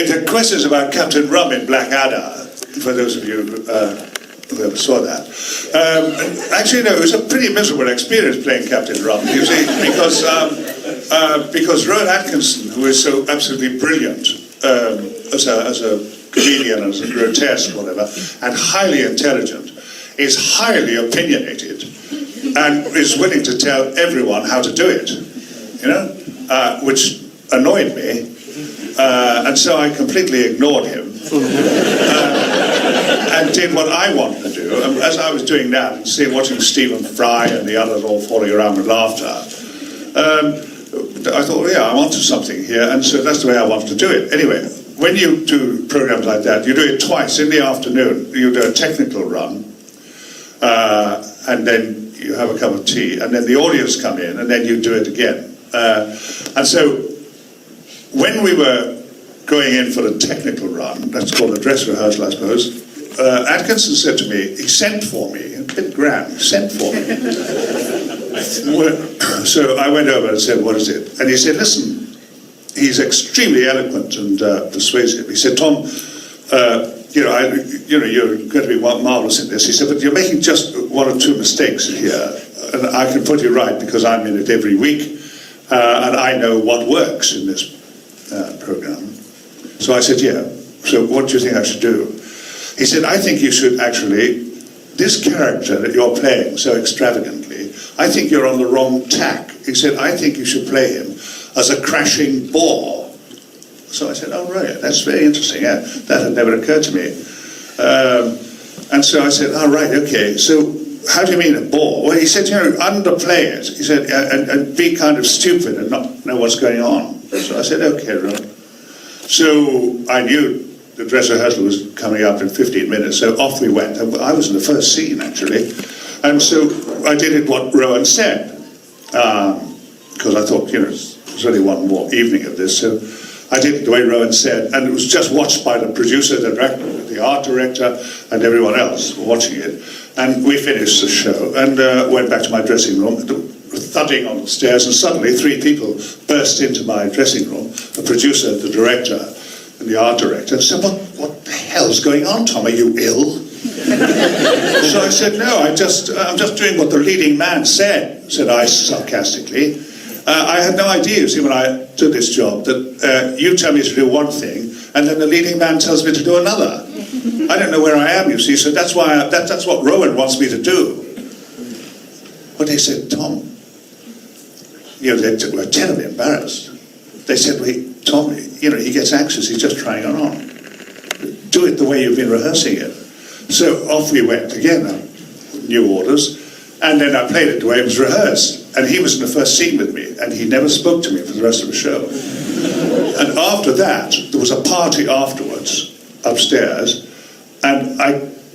The questions about Captain Rum in Blackadder, for those of you who ever saw that. Actually, no, it was a pretty miserable experience playing Captain Rum, you see, because Rowan Atkinson, who is so absolutely brilliant as a comedian, as a grotesque, whatever, and highly intelligent, is highly opinionated and is willing to tell everyone how to do it, you know, which annoyed me. And so I completely ignored him and did what I wanted to do. And as I was doing that, and watching Stephen Fry and the others all falling around with laughter, I thought, yeah, I'm onto something here, and so that's the way I wanted to do it. Anyway, when you do programs like that, you do it twice in the afternoon. You do a technical run, and then you have a cup of tea, and then the audience come in, and then you do it again. And so when we were going in for the technical run, that's called a dress rehearsal, I suppose, Atkinson said to me, he sent for me, a bit grand, he sent for me. So I went over and said, what is it? And he said, listen, he's extremely eloquent and persuasive. He said, Tom, you're going to be marvelous in this. He said, but you're making just one or two mistakes here, and I can put you right because I'm in it every week, and I know what works in this program. So I said, yeah, so what do you think I should do? He said, I think you should actually, this character that you're playing so extravagantly, I think you're on the wrong tack. He said, I think you should play him as a crashing bore. So I said, oh, right, that's very interesting. Yeah, that had never occurred to me. And so I said, oh, right, okay, so how do you mean a bore? Well, he said, underplay it. He said, and be kind of stupid and not know what's going on. So I said, okay, Ron. So I knew the dress rehearsal was coming up in 15 minutes, so off we went. I was in the first scene, actually. And so I did it what Rowan said, because I thought, there's only one more evening of this, so I did it the way Rowan said, and it was just watched by the producer, the director, the art director, and everyone else watching it. And we finished the show, and went back to my dressing room, thudding on the stairs, and suddenly 3 people burst into my dressing room, the producer, the director, and the art director, and said, what the hell's going on, Tom? Are you ill? So I said, no, I'm just doing what the leading man said I sarcastically. I had no idea, you see, when I did this job, that you tell me to do one thing, and then the leading man tells me to do another. I don't know where I am, you see, so that's why that's what Rowan wants me to do. But they said, Tom, they were terribly embarrassed. They said, wait, Tom, he gets anxious, he's just trying it on. Do it the way you've been rehearsing it. So off we went again, new orders, and then I played it the way it was rehearsed. And he was in the first scene with me, and he never spoke to me for the rest of the show. And after that, there was a party afterwards, upstairs, and I,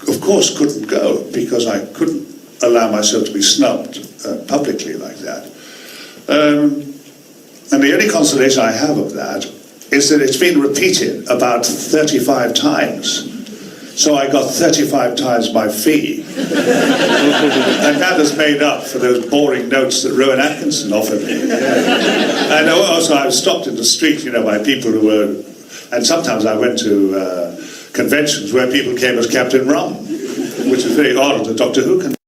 of course, couldn't go, because I couldn't allow myself to be snubbed publicly like that. And the only consolation I have of that is that it's been repeated about 35 times. So I got 35 times my fee. And that has made up for those boring notes that Rowan Atkinson offered me. And also I was stopped in the street, by people who were... And sometimes I went to conventions where people came as Captain Rum, which is very odd at a Doctor Who convention.